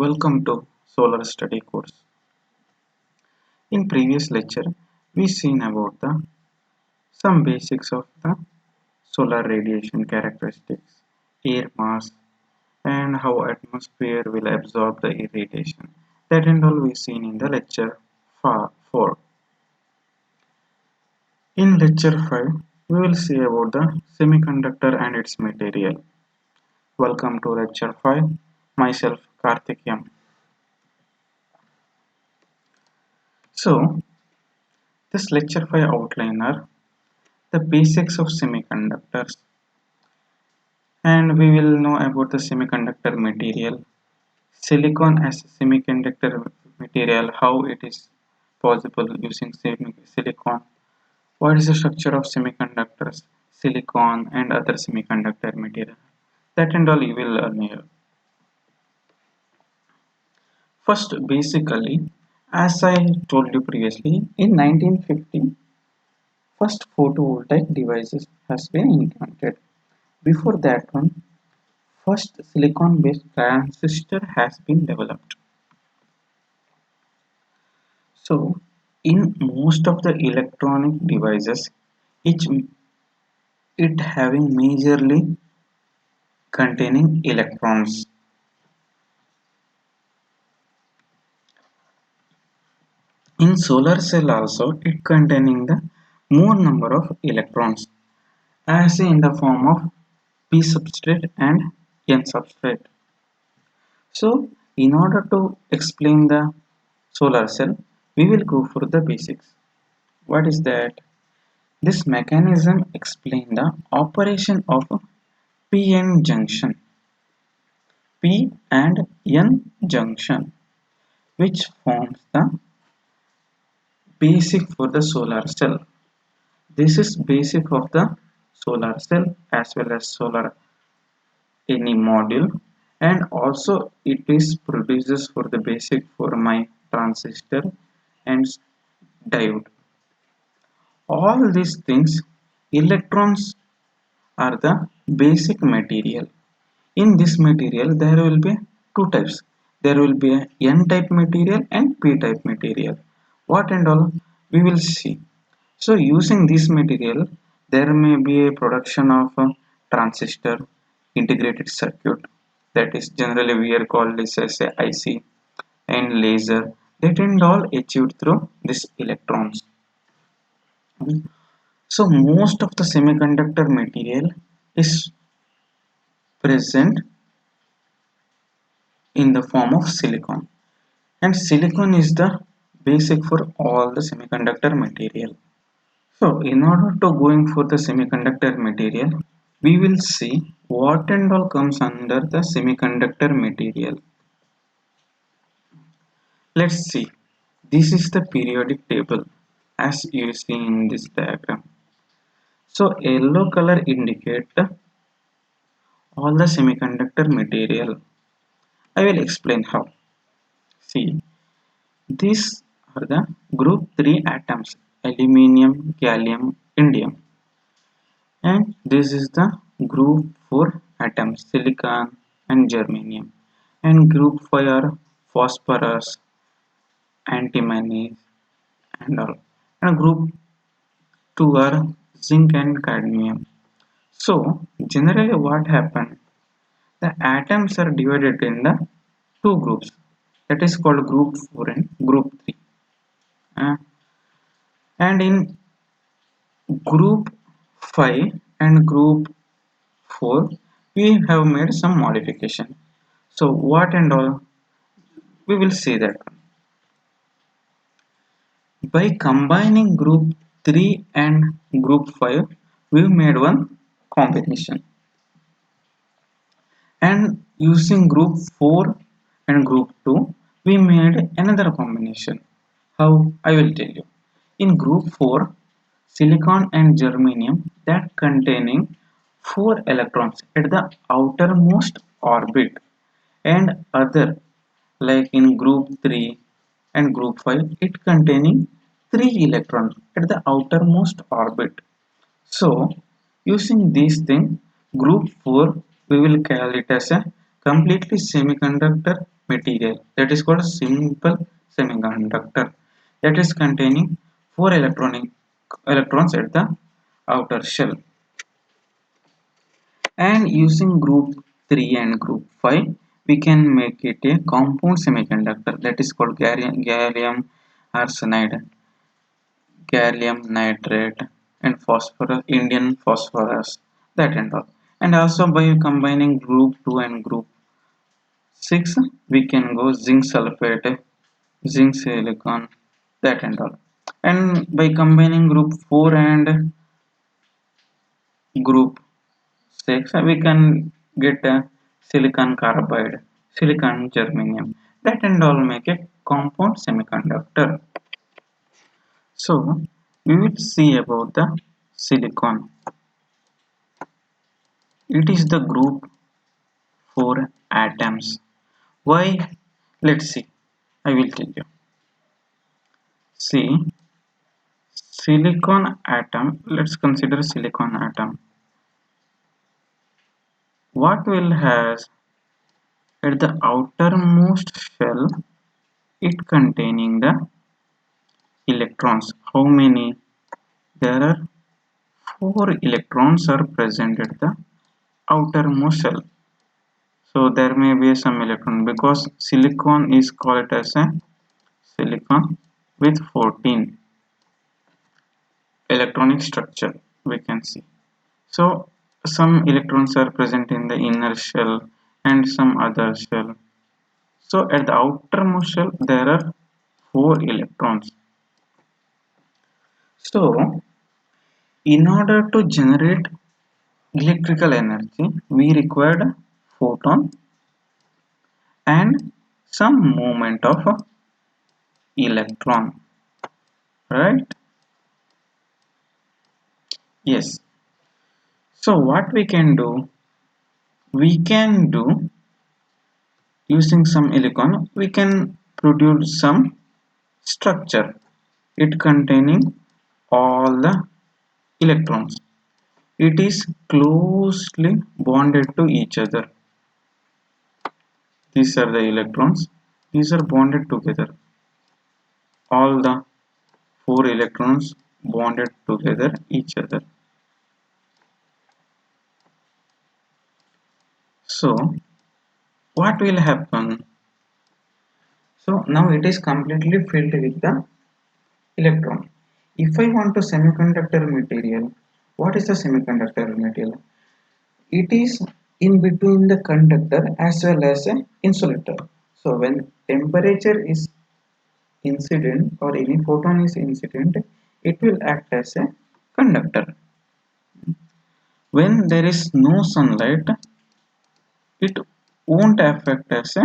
Welcome to Solar Study course. In previous lecture, we seen about the some basics of the solar radiation characteristics, air mass, and how atmosphere will absorb the irradiation. That and all we seen in the lecture 4. In lecture 5, we will see about the semiconductor and its material. Welcome to lecture 5. Myself Karthik M. So, this lecture 5 outliner the basics of semiconductors, and we will know about the semiconductor material, silicon as a semiconductor material, how it is possible using silicon, what is the structure of semiconductors, silicon and other semiconductor material. That and all you will learn here. First, basically, as I told you previously, in 1950 first photovoltaic devices has been invented. Before that one, first silicon-based transistor has been developed. So, in most of the electronic devices, each it having majorly containing electrons. In solar cell also, it containing the more number of electrons, as in the form of p substrate and n substrate. So, in order to explain the solar cell, we will go for the basics. What is that? This mechanism explains the operation of p-n junction, p and n junction, which forms the basic for the solar cell. This is basic of the solar cell as well as solar any module, and also it is produces for the basic for my transistor and diode. All these things, electrons are the basic material. In this material, there will be two types. There will be a N type material and P type material. What and all we will see. So using this material, there may be a production of a transistor, integrated circuit, that is generally we are called this as a IC, and laser, that and all achieved through this electrons. So most of the semiconductor material is present in the form of silicon, and silicon is the basic for all the semiconductor material. So in order to going for the semiconductor material, we will see what and all comes under the semiconductor material. Let's see, this is the periodic table as you see in this diagram. So yellow color indicate all the semiconductor material. I will explain how. See, these are the group 3 atoms, aluminium, gallium, indium, and this is the group 4 atoms, silicon and germanium, and group 5 are phosphorus, antimoney and all, and group 2 are zinc and cadmium. So generally what happened, the atoms are divided in the two groups, that is called group 4 and group 3. And in group 5 and group 4 we have made some modification. So what and all we will see that by combining group 3 and group 5 we made one combination, and using group 4 and group 2 we made another combination. How, I will tell you. In group 4, silicon and germanium that containing 4 electrons at the outermost orbit, and other like in group 3 and group 5 it containing 3 electrons at the outermost orbit. So using these things, group 4 we will call it as a completely semiconductor material, that is called simple semiconductor, that is containing four electrons at the outer shell. And using group 3 and group 5, we can make it a compound semiconductor, that is called gallium arsenide, gallium nitrate, and phosphorus, indium phosphorus, that and all. And also by combining group 2 and group 6, we can go zinc sulfate, zinc silicon, that and all. And by combining group 4 and group 6, we can get a silicon carbide, silicon germanium, that and all make a compound semiconductor. So we will see about the silicon. It is the group 4 atoms. Why? Let's see. I will tell you. See, silicon atom. Let's consider silicon atom. What will has at the outermost shell, it containing the electrons. How many? There are four electrons are present at the outermost shell. So there may be some electron because silicon is called as a silicon with 14 electronic structure, we can see. So some electrons are present in the inner shell and some other shell. So at the outermost shell there are four electrons. So in order to generate electrical energy, we required photon and some movement of electron, right? Yes. So what we can do, using some silicon, we can produce some structure, it containing all the electrons. It is closely bonded to each other. These are the electrons, these are bonded together, all the four electrons bonded together each other. So what will happen? So now it is completely filled with the electron. If I want a semiconductor material, what is the semiconductor material? It is in between the conductor as well as an insulator. So when temperature is incident or any photon is incident, it will act as a conductor. When there is no sunlight, it won't affect as a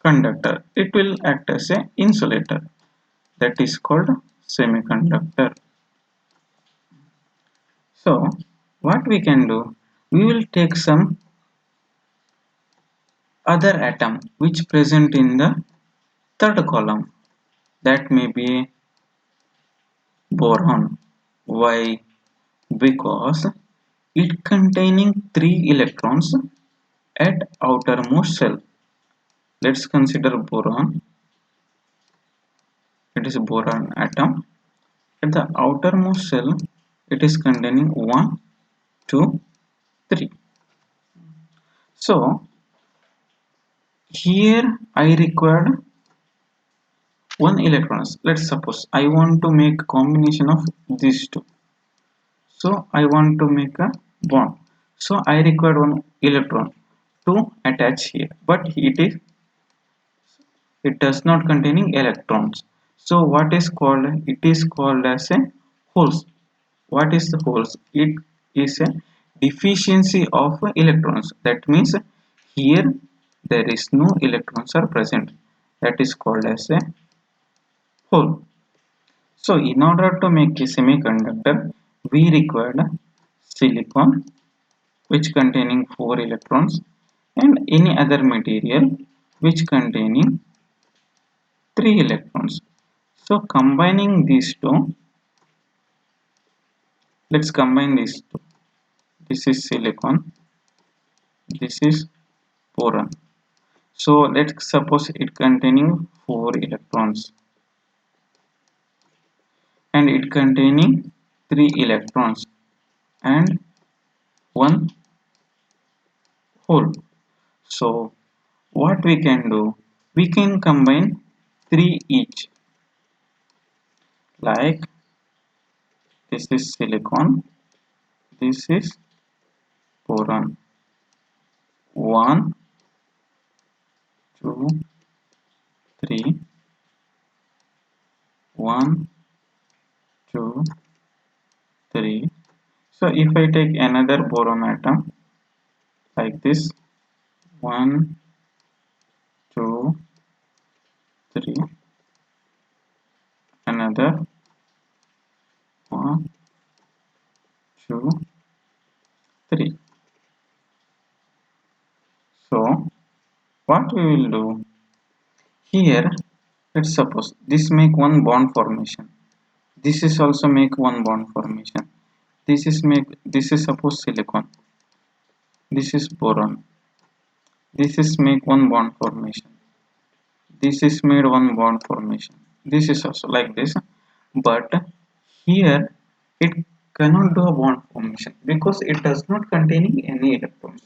conductor. It will act as a insulator. That is called semiconductor. So what we can do, we will take some other atom which present in the third column, that may be boron. Why? Because it containing 3 electrons at outermost shell. Let's consider boron. It is a boron atom. At the outermost shell, it is containing 1, 2, 3. So here I required 1 electrons. Let's suppose I want to make combination of these two. So I want to make a bond. So I require 1 electron to attach here, but it does not containing electrons. So what is called? It is called as a holes. What is the holes? It is a deficiency of electrons. That means here there is no electrons are present. That is called as a hole. So in order to make a semiconductor, we required silicon which containing 4 electrons and any other material which containing 3 electrons. So combining these two, let's combine these two. This is silicon, this is boron. So let's suppose it containing 4 electrons and it containing 3 electrons and 1 hole. So what we can do, we can combine 3 each, like this is silicon, this is boron. 1, 2, 3, 1, 2, 3. So if I take another boron atom like this, 1, 2, 3, another 1, 2, 3. So what we will do here, let's suppose this make one bond formation. This is also make one bond formation. This is suppose silicon. This is boron. This is make one bond formation. This is made one bond formation. This is also like this, but here it cannot do a bond formation because it does not containing any electrons.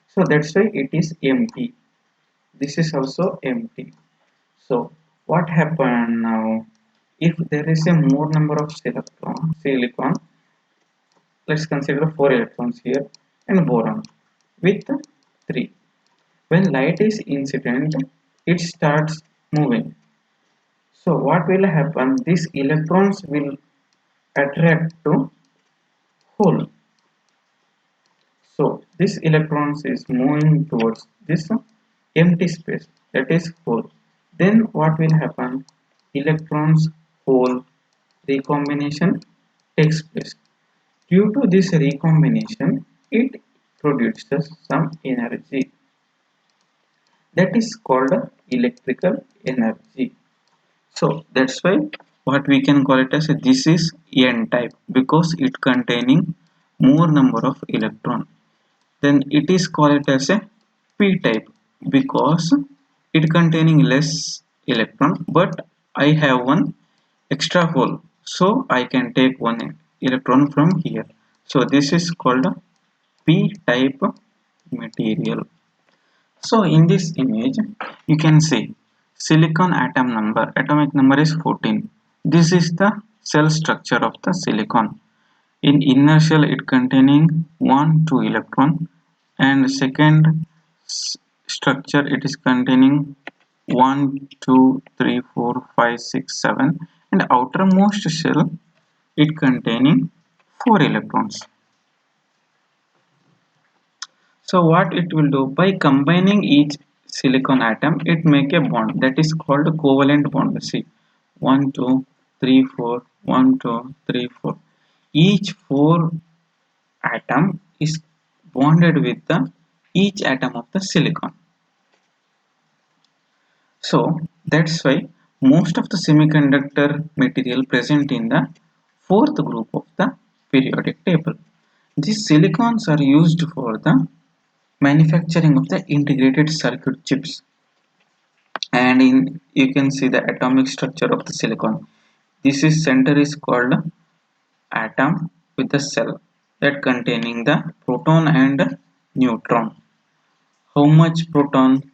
So that's why it is empty. This is also empty. So what happened now? If there is a more number of silicon, let's consider 4 electrons here and boron with 3. When light is incident, it starts moving. So what will happen? These electrons will attract to hole. So this electrons is moving towards this empty space, that is hole. Then what will happen? Electrons hole recombination takes place. Due to this recombination, it produces some energy, that is called electrical energy. So that's why what we can call it as this is N type because it containing more number of electron. Then it is called as a P type because it containing less electron, but I have one extra hole, so I can take one electron from here. So this is called a P type material. So in this image you can see silicon atomic number is 14. This is the cell structure of the silicon. In inner shell it containing 1 2 electron and second structure it is containing 1 2 3 4 5 6 7 and outermost shell it containing 4 electrons. So what it will do, by combining each silicon atom, it make a bond that is called a covalent bond. See, 1, 2, 3, 4, 1, 2, 3, 4. Each 4 atom is bonded with the each atom of the silicon. So that's why most of the semiconductor material present in the fourth group of the periodic table. These silicons are used for the manufacturing of the integrated circuit chips, and in you can see the atomic structure of the silicon. This is center is called atom with the cell that containing the proton and neutron. How much proton?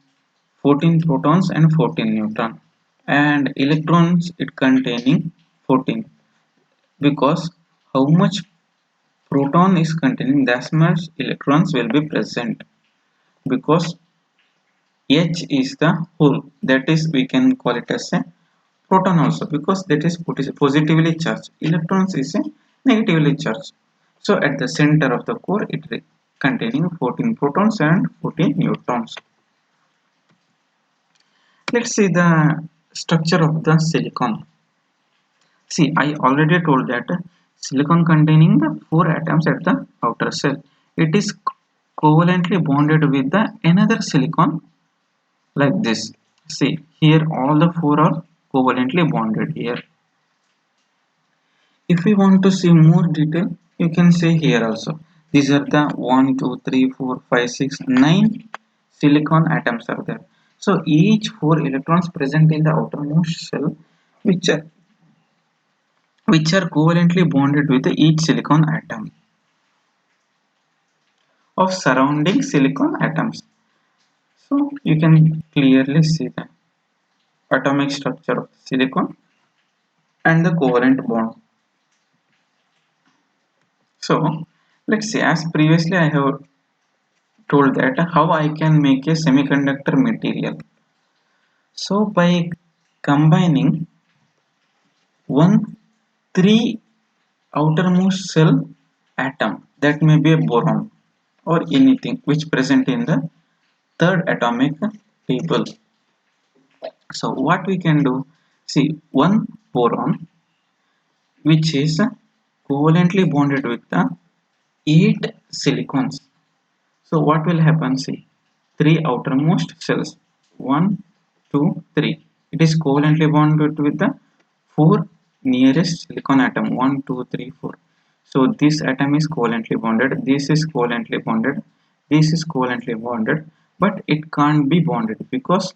14 protons and 14 neutron, and electrons it containing 14 because how much proton is containing that much electrons will be present because H is the whole, that is we can call it as a proton also because that is positively charged, electrons is a negatively charged. So at the center of the core it is containing 14 protons and 14 neutrons. Let's see the structure of the silicon. See, I already told that silicon containing the 4 atoms at the outer shell, it is covalently bonded with the another silicon like this. See, here all the 4 are covalently bonded here. If we want to see more detail, you can see here also. These are the 1, 2, 3, 4, 5, 6, 9 silicon atoms are there. So each four electrons present in the outermost shell, which are covalently bonded with each silicon atom of surrounding silicon atoms. So you can clearly see the atomic structure of silicon and the covalent bond. So let's see, as previously I have told that how I can make a semiconductor material. So by combining one three outermost shell atom, that may be a boron or anything which present in the third atomic table. So what we can do, see, one boron which is covalently bonded with the 8 silicons. So what will happen, see, three outermost shells, 1 2 3, it is covalently bonded with the 4 nearest silicon atom, 1 2 3 4. So this atom is covalently bonded, this is covalently bonded, this is covalently bonded, but it can't be bonded because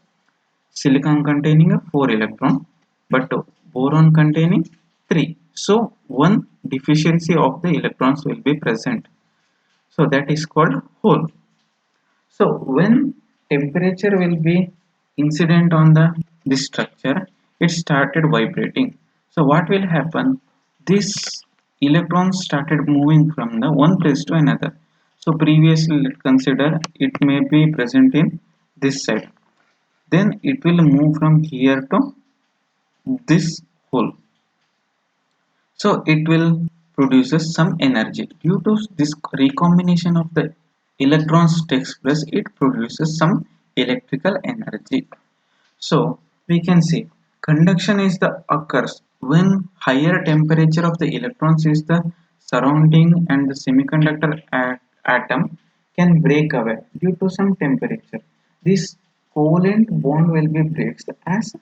silicon containing a 4 electron but boron containing 3. So one deficiency of the electrons will be present. So that is called hole. So when temperature will be incident on the this structure, it started vibrating. So what will happen? This electrons started moving from the one place to another. So previously let's consider it may be present in this side. Then it will move from here to this hole. So it will produces some energy. Due to this recombination of the electrons takes place, it produces some electrical energy. So we can see conduction is the occurs when higher temperature of the electrons is the surrounding and the semiconductor atom can break away due to some temperature. This covalent bond will be breaks as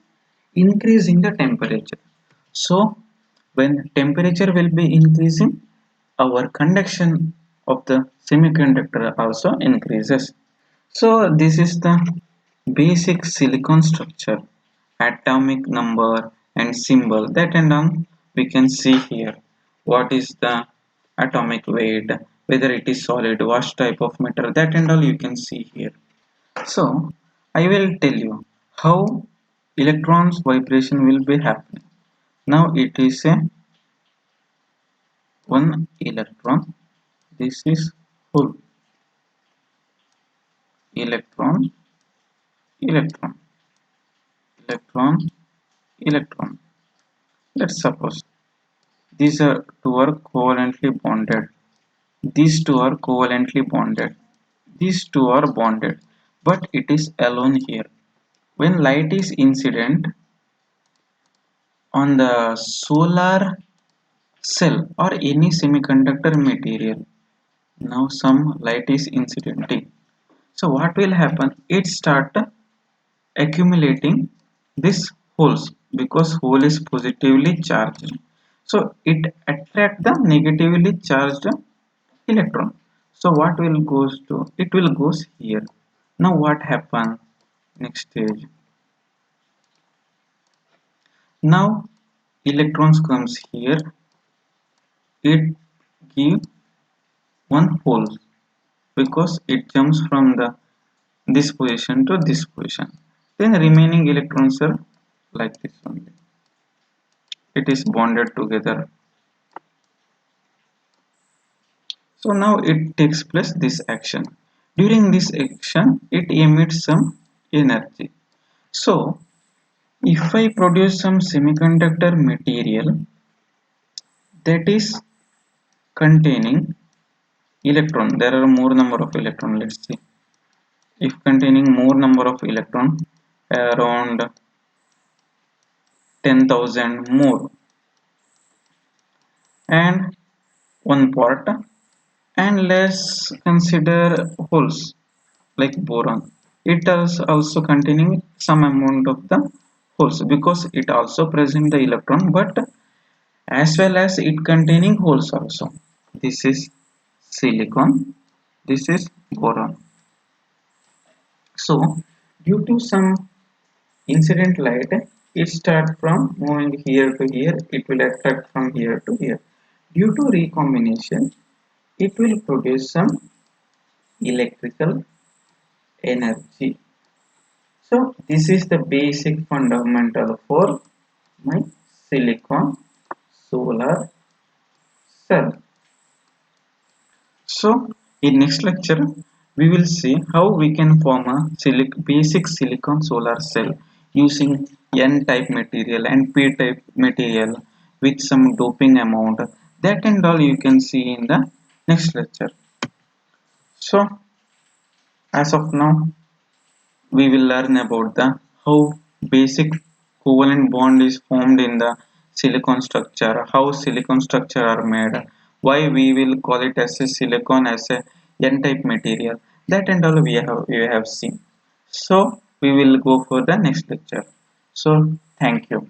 increasing the temperature. So when temperature will be increasing, our conduction of the semiconductor also increases. So this is the basic silicon structure, atomic number and symbol, that and all we can see here. What is the atomic weight, whether it is solid, what type of matter, that and all you can see here. So I will tell you how electrons vibration will be happening. Now it is a one electron. This is whole electron, electron, electron, electron. Let's suppose these are two are covalently bonded. These two are covalently bonded. These two are bonded, but it is alone here. When light is incident on the solar cell or any semiconductor material, now some light is incidenting. So what will happen? It start accumulating these holes because hole is positively charged. So it attract the negatively charged electron. So what will goes to, it will goes here. Now what happen next stage? Now electrons comes here, it give one hole because it jumps from the this position to this position. Then remaining electrons are like this only. It is bonded together. So now it takes place this action. During this action, it emits some energy. So if I produce some semiconductor material that is containing electron, there are more number of electron. Let's see. If containing more number of electron, around 10,000 more, and one part, and let's consider holes like boron. It is also containing some amount of the holes because it also present the electron, but as well as it containing holes also. This is silicon, this is boron. So Due to some incident light, it starts from moving here to here, it will attract from here to here. Due to recombination, it will produce some electrical energy. So this is the basic fundamental for my silicon solar cell. So in next lecture we will see how we can form a basic silicon solar cell using N-type material and P-type material with some doping amount. That and all you can see in the next lecture. So as of now we will learn about the how basic covalent bond is formed in the silicon structure, how silicon structure are made, why we will call it as a silicon as a n-type material. That and all we have seen. So we will go for the next lecture. So thank you.